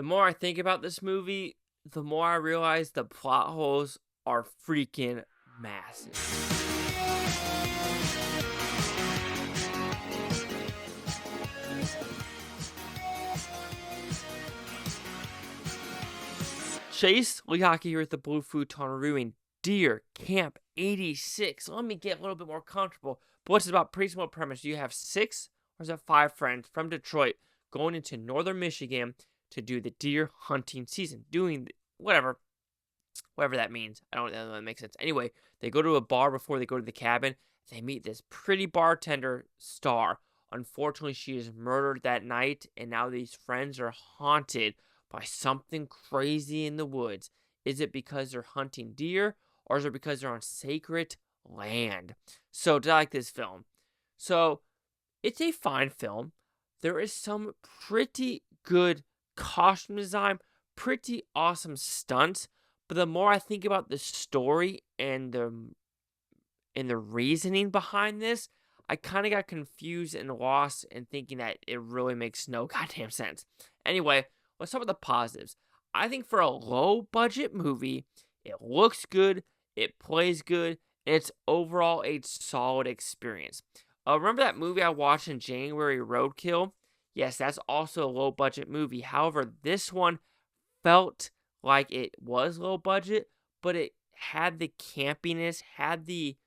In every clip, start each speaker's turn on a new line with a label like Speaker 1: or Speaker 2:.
Speaker 1: The more I think about this movie, the more I realize the plot holes are freaking massive. Chase Lehocky here at the Blue Futon reviewing Deer Camp 86. Let me get a little bit more comfortable. But what's about pretty small premise? You have 6 or is it 5 friends from Detroit going into northern Michigan to do the deer hunting season. Doing whatever that means. I don't know if that makes sense. Anyway, they go to a bar before they go to the cabin. They meet this pretty bartender, Star. Unfortunately, she is murdered that night, and now these friends are haunted by something crazy in the woods. Is it because they're hunting deer, or is it because they're on sacred land? So, do I like this film? So, it's a fine film. There is some pretty good costume design, pretty awesome stunts, but the more I think about the story and the reasoning behind this, I kind of got confused and lost in thinking that it really makes no goddamn sense. Anyway, let's talk about the positives. I think for a low-budget movie, it looks good, it plays good, and it's overall a solid experience. Remember that movie I watched in January, Roadkill? Yes, that's also a low-budget movie. However, this one felt like it was low-budget, but it had the campiness, had the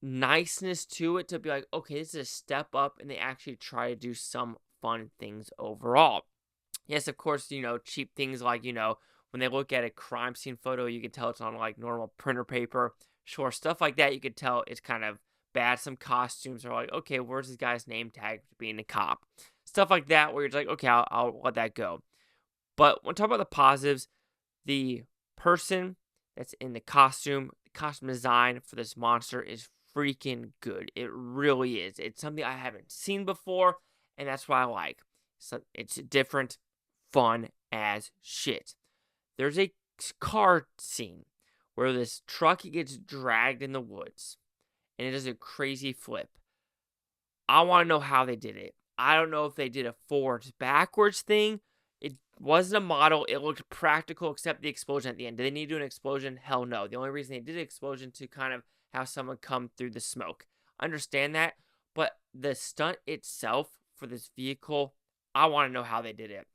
Speaker 1: niceness to it to be like, okay, this is a step up, and they actually try to do some fun things overall. Yes, of course, cheap things like, when they look at a crime scene photo, you can tell it's on like normal printer paper. Sure, stuff like that, you could tell it's kind of bad. Some costumes are like, okay, where's this guy's name tag for being a cop? Stuff like that, where you're just like, okay, I'll let that go. But when talking about the positives, the person that's in the costume design for this monster is freaking good. It really is. It's something I haven't seen before, and that's what I like. So it's different, fun as shit. There's a car scene where this truck gets dragged in the woods, and it does a crazy flip. I want to know how they did it. I don't know if they did a forwards backwards thing. It wasn't a model. It looked practical except the explosion at the end. Did they need to do an explosion? Hell no. The only reason they did an explosion to kind of have someone come through the smoke. Understand that. But the stunt itself for this vehicle, I want to know how they did it.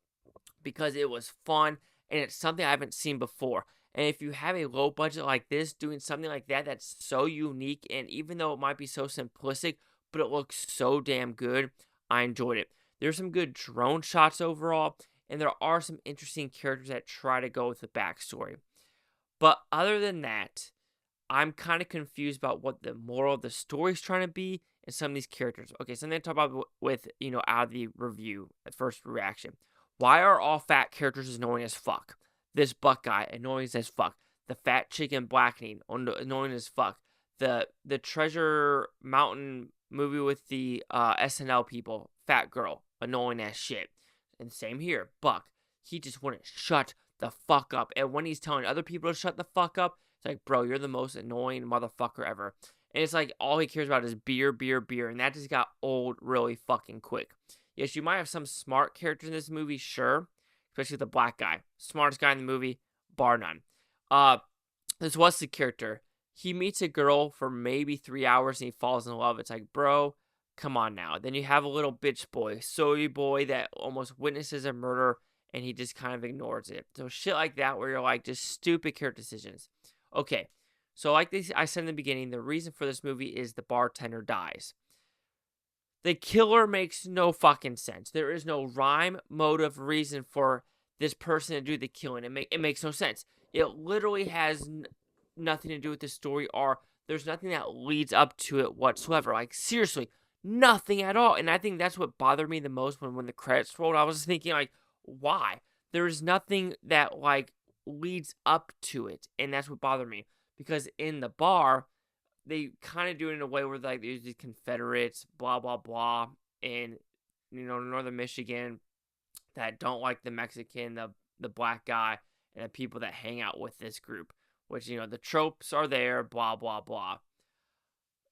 Speaker 1: Because it was fun and it's something I haven't seen before. And if you have a low budget like this, doing something like that that's so unique, and even though it might be so simplistic, but it looks so damn good, I enjoyed it. There's some good drone shots overall, and there are some interesting characters that try to go with the backstory. But other than that, I'm kind of confused about what the moral of the story is trying to be and some of these characters. Okay, something to talk about with, out of the review, at first reaction. Why are all fat characters annoying as fuck? This buck guy, annoying as fuck. The fat chick in blackening, annoying as fuck. The Treasure Mountain movie with the SNL people, fat girl, annoying as shit. And same here, Buck. He just wouldn't shut the fuck up. And when he's telling other people to shut the fuck up, it's like, bro, you're the most annoying motherfucker ever. And it's like all he cares about is beer, beer, beer. And that just got old really fucking quick. Yes, you might have some smart characters in this movie, sure. Especially the black guy. Smartest guy in the movie, bar none. This was the character. He meets a girl for maybe 3 hours and he falls in love. It's like, bro, come on now. Then you have a little bitch boy, soy boy that almost witnesses a murder and he just kind of ignores it. So shit like that where you're like, just stupid character decisions. Okay, so like I said in the beginning, the reason for this movie is the bartender dies. The killer makes no fucking sense. There is no rhyme, motive, reason for this person to do the killing. It makes no sense. It literally has nothing to do with the story, or there's nothing that leads up to it whatsoever. Like, seriously, nothing at all. And I think that's what bothered me the most when the credits rolled. I was thinking, like, why? There's nothing that, like, leads up to it. And that's what bothered me. Because in the bar, they kind of do it in a way where, like, there's these Confederates, blah, blah, blah, in, northern Michigan that don't like the Mexican, the black guy, and the people that hang out with this group. Which, the tropes are there, blah, blah, blah.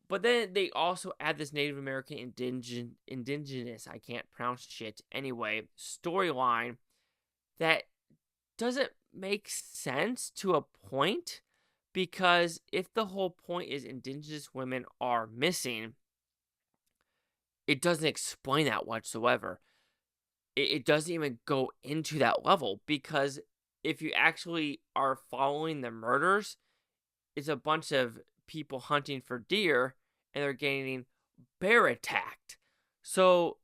Speaker 1: But then they also add this Native American indigenous, I can't pronounce shit, anyway, storyline that doesn't make sense to a point, because if the whole point is indigenous women are missing, it doesn't explain that whatsoever. It doesn't even go into that level, because if you actually are following the murders, it's a bunch of people hunting for deer and they're getting bear attacked. So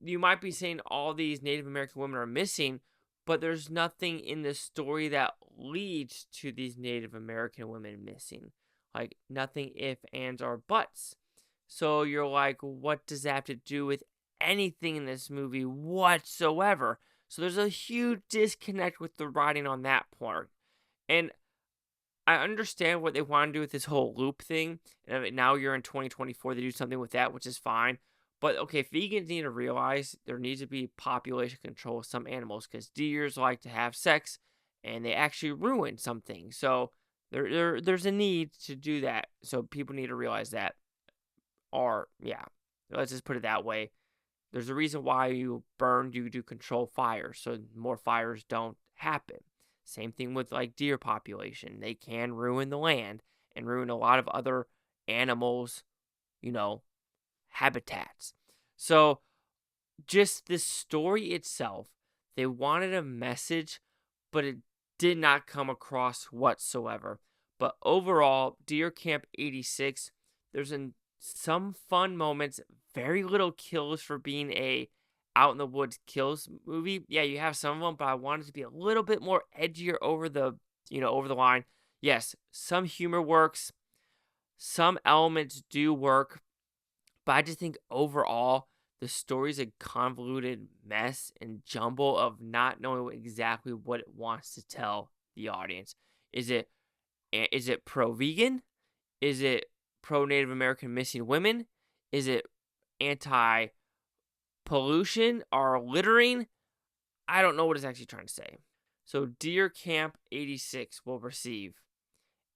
Speaker 1: you might be saying all these Native American women are missing, but there's nothing in the story that leads to these Native American women missing. Like, nothing if, ands, or buts. So you're like, what does that have to do with anything in this movie whatsoever? So there's a huge disconnect with the writing on that part. And I understand what they want to do with this whole loop thing. And I mean, now you're in 2024, they do something with that, which is fine. But okay, vegans need to realize there needs to be population control of some animals, because deers like to have sex and they actually ruin something. So there's a need to do that. So people need to realize that. Or, yeah, let's just put it that way. There's a reason why you burn, you do control fire, so more fires don't happen. Same thing with like deer population. They can ruin the land and ruin a lot of other animals, habitats. So just the story itself, they wanted a message, but it did not come across whatsoever. But overall, Deer Camp 86, there's some fun moments, very little kills for being a out in the woods kills movie. Yeah, you have some of them, but I wanted to be a little bit more edgier over the line. Yes, some humor works, some elements do work, but I just think overall the story's a convoluted mess and jumble of not knowing exactly what it wants to tell the audience. Is it pro-vegan? Is it pro-Native American missing women? Is it anti-pollution or littering? I don't know what it's actually trying to say. So Deer Camp 86 will receive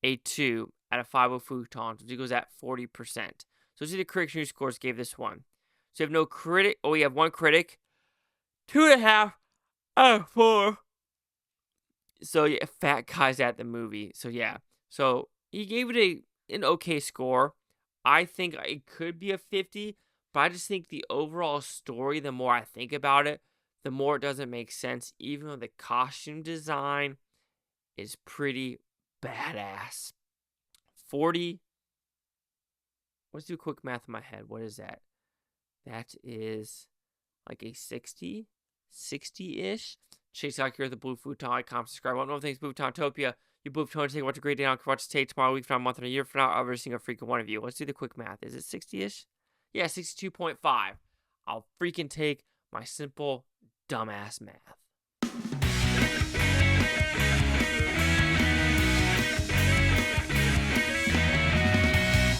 Speaker 1: a 2 out of 5 Futons, which equals at 40%. So see the critics' news scores gave this one. So you have no critic. Oh, we have one critic. 2.5 out of 4. So yeah, fat guys at the movie. So yeah. So he gave it an okay score. I think it could be a 50, but I just think the overall story, the more I think about it, the more it doesn't make sense, even though the costume design is pretty badass. 40. Let's do quick math in my head. What is that? That is like a 60? 60-ish? Chase out here at the Blue Futon. Like, comment, subscribe. One more thing, Bluetontopia. You Blue Futon, take watch a great day on. Watch today, tomorrow, week from now, month, and a year from now. Every single freaking one of you. Let's do the quick math. Is it 60-ish? Yeah, 62.5. I'll freaking take my simple, dumbass math.